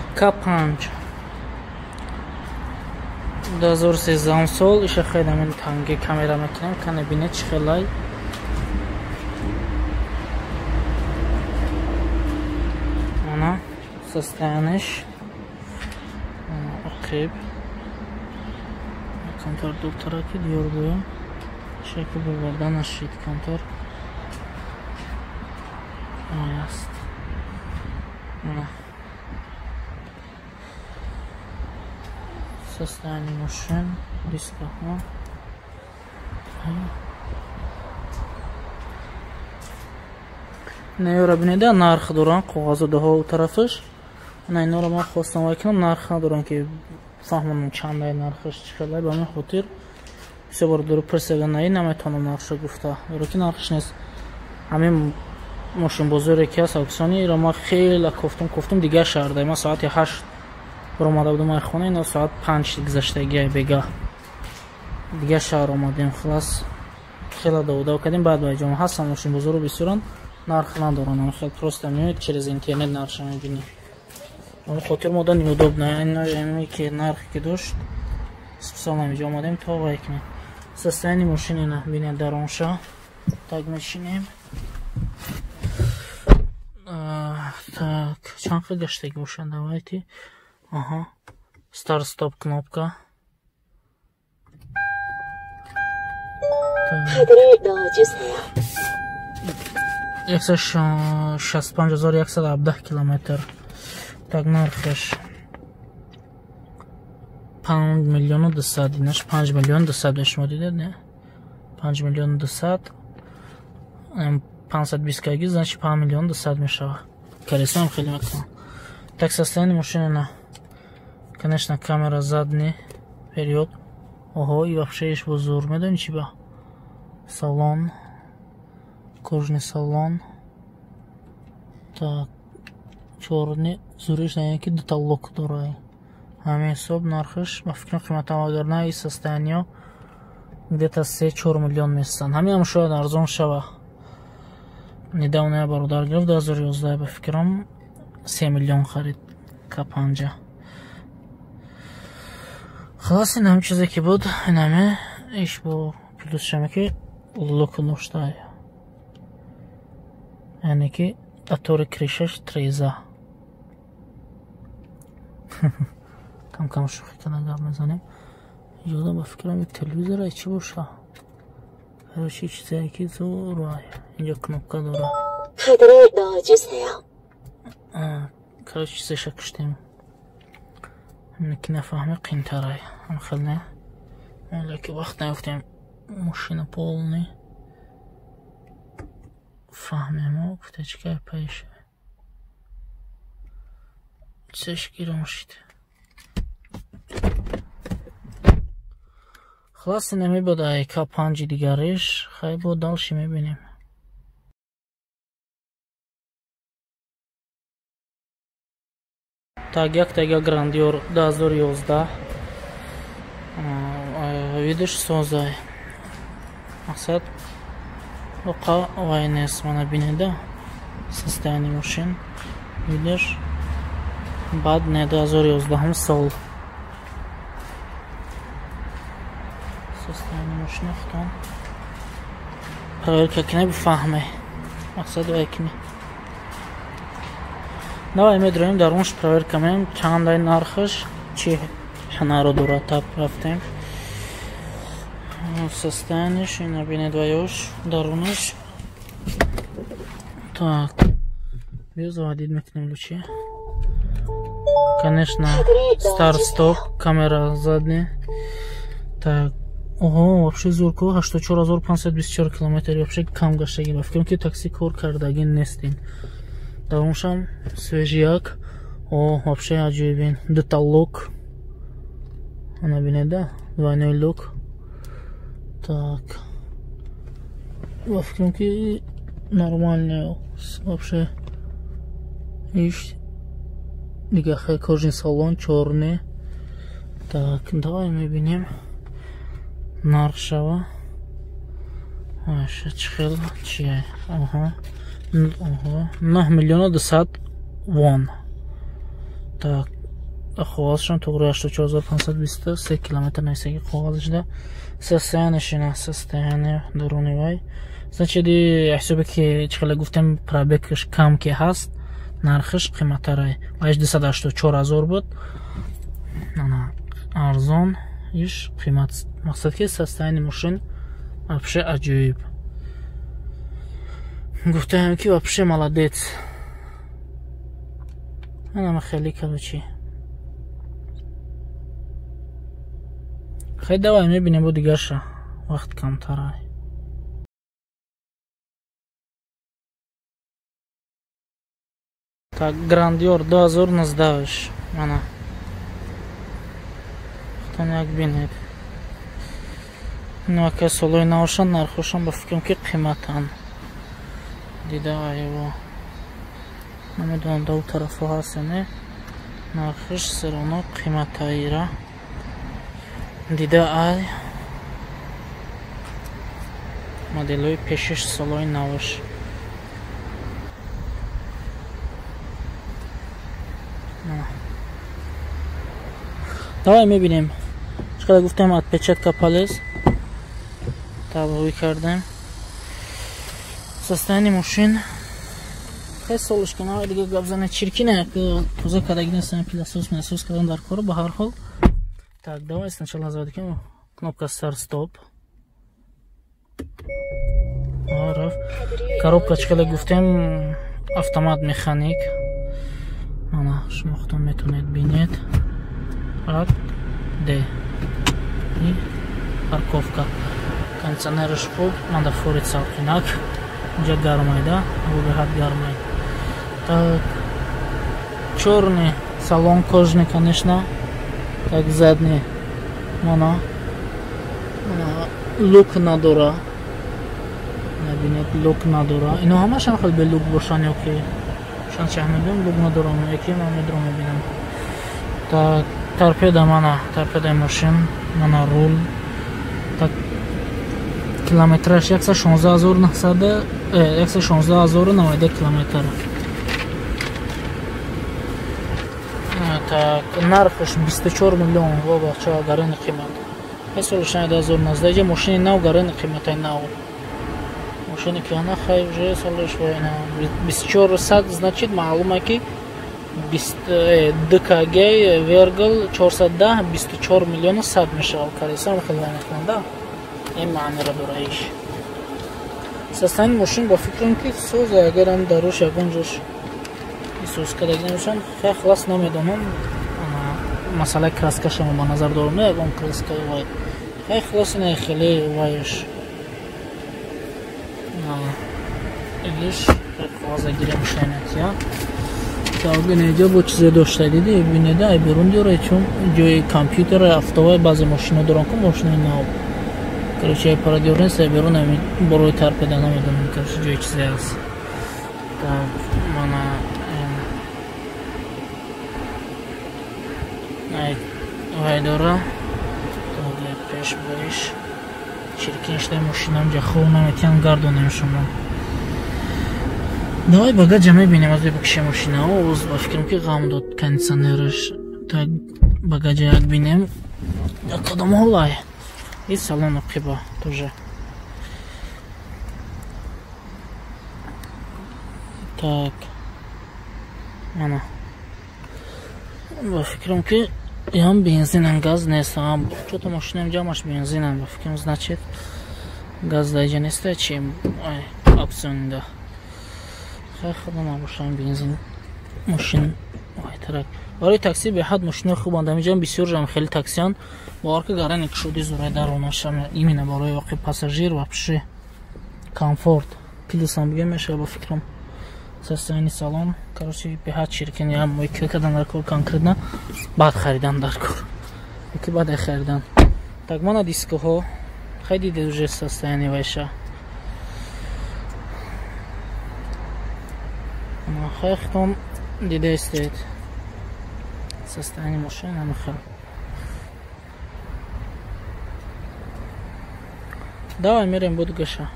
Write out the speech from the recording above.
K5 2013 سال ایش خیلی من تنگی کامرا میکنم کنه بینه چی خیلی انا سستانش اقیب کنتر دکترا که دیور بویم شکل بردن اشید کنتر است نه состояние машин, диска, نهیور بینیده نرخ دوران قوازو ده ها طرفش نه رو ما خواستم وکنم نرخ دوران که فهمونم چنده نرخش چقدر با من خاطر سه بار دور پرسیدن نمیتونم نرخش گفته رو که نرخش نیست همین ماشین بزرگی که هست اکسانی رو ما خیلی گفتم دیگه شرده ما ساعت 8 برآمده بودم از خونه اینا ساعت 5 گذشتگی بگاه دیگه شهر آمدیم خلاص خیلی دو کردیم بعد با جمعه هستم ماشین بزرگ بسیارن نرخ ندارن خیلی پروسته میاد через اینترنت نرخ میبینی اون خاطر مدن یودوب نه این که نرخ که داشت سال نمیجا آمدیم تا وای کنیم سستانی ماشین اینا بینید در اونشا تاگ میشینیم так چند خیلی گشتگی باشن давайте ага старт стоп кнопка так 165117 километр так нархش 5 میلیون و 200 اینش 5 میلیون و 200 شما دیدید نه 5 میلیون و 200 520 кг значит 5 میلیون و 200 میشه колесо هم خیلی میکنم так состояние машины на конечно камера задний вперед ого и вообще ещё бузург медони чи ба салон кожаный салон так чёрный зуриш на яки деталлок дорай ҳамин ҳисоб нархиш ба фикрам қиматамагарна и состояние где-то 3-4 миллион месяцан ҳамин шояд арзон шава недавно я бародар гирифт 2011 ба фикрам 3 миллион харид K5 خلاص این همه چیزی که بود این همه ایش با پلوس شمه که لوک نوشته یعنی که اتور کریشش 13 کم کم شوخی کنه گرد میزنیم یادم بفکرم یک تلویزر های چی باشه هرچی چیزی که زور های اینجا کنوبکا داره کارش چیزش کشتیم که نفهمه قیمتره هم خیلی نه ولی که وقت نیفتیم ماشین полный فهمیم گفته چکه پیشه چیزش گیره ماشید خلاص نمی بوده K5 دیگرش خیلی بود دالشی میبینیم так як тага грандиор 2011 видиш созай мақсад оқа вайнес мана бинеда состояние машин видиш бад не 2011 сол состояние машин хтон проверка кине бифаҳме мақсад вай кине давай медроим дарунш проверка мем чандай нархаш чи шанаро дура тап рафтем состояниеш ина бинед ваёш дарунаш так биё заводид мекунем лучи конечно старт стоп камера задняя так ого вообще зурко 84524 километр вообще кам гаштаги ба фикрам ки такси кор кардаги нестин даруншам свежияк о вообще аҷоибин деталлок ана бинеда двойной лук так ба фикрам ки нормальный вообще иш дига хай кожаный салон чёрный так давай мебинем нарх шава аша чихел чия ага 9 миллиона 200 вон Так, қоғазшон туғри 84523 километр насаги қоғазшда. Состояние даруни вай. Значит, ҳисоби ки чиқала гуфтем пробегш кам ки ҳаст, нархиш қиматтарай. Вайш 284,000 буд. Ана арзон иш қимат. Мақсад ки состояние машин вообще аҷоиб. Гуфтем ки вообще молодец. Ана хеле короче. Хай давай мебинем бу дигарша. Вақт камтарай. Так, Грандиор 2019. Ана. Хтон як бинед. Ну, ака солой наошан нархошан ба фикрам ки қиматан. Дида айво. Намедонам да у тарафо ҳаст не. Нархиш сирона қиматаира. Дида ай. Моделой пешиш солой наош. Давай мебинем. Чиқадар гуфтем отпечатка палец. Табои кардем. Состояние машин. Хай солушка на дига габзана чиркина, туза кадагина сами пилосос кардан дар кор ба ҳар ҳол. Так, давай сначала заводи кем кнопка старт стоп. Ариф. Коробка чиқадар гуфтем автомат механик. Ана шумо худтон метавонед бинед. Рад Д. И парковка. Кондиционериш хуб, надо фурит салқинак. Инҷа гармай, да? Бубиҳат гармай. Так, чёрный салон кожный, конечно. Так, задний. Мана. Лук надора. Набинед, лук надора. Ино ҳамашон хел бе лук бошан, ёки шан чаҳмедон лук надора, яки ман медро мебинам. Так, торпеда мана, торпедаи машин, мана рул. Так, километраш 116,990 километр. Так, нархш 24 миллион ва бахча гарани қимат. Ҳесолшан 2019 машини нав гарани қиматай нав. Машини ки ана хай уже солш вайна 2400, значит маълума ки 20 ДКГ вергл 410 24 миллиона 100 мешавад. Карисам хеле вайнаханда. Ин маънира дораиш. Состояние машин ба фикрам ки соза, агарам дарош ягонҷош исус кадагинашон хай хилас намедонам. Масъалаи краскашам ба назар дорам, не ягон краскаи вай. Хай хилас не хеле вайш. Игиш қағоза гирем шайнат я. Так, инҷа бо чизе дошта диди, бинеда ай берун диёра, чун ҷои компютер, автовай баъзе машина дорам ку машини нав. Короче, ай парадиор нест, ай берун ай борои торпеда намедонам, короче, ҷои чизе аст. Так, мана ай вай дора. Так, я пеш боиш. Чиркинштай машинам ҷа хов наметиям гардонем шумо. Давай багаҷа мебинем, аз бекиша машинаҳо, оз ба фикрам ки ғам дод кондиционераш. Так, багаҷа як бинем. Кадом ҳолай? И салон қиба тоже. Так. Ана. Ба фикрам ки ям бензинам, газ нест. Чото машинам ҷамаш бензинам, ба фикрам значит газ даиҷа неста, чим опсионда. Хай худа набошам бензин машин вайтрак. Барои такси беҳад машинаи хубанд. Амиҷам бисёр ҷам хеле таксиан бовар ки гарани кушоди зурай даронашам. Именно барои воқеъ пассажир вообще комфорт. Плюсам бигем мешава ба фикрам. Состояние салон, короче, беҳад чиркин. Я мои кадан дар кор конкретно баъд харидан дар кор. Яки баъд харидан. Так, мана дискоҳо хай диде уже состояние вайша. Хай хитон диде истед. Состояние машины намехал. Давай мерим буду гаша.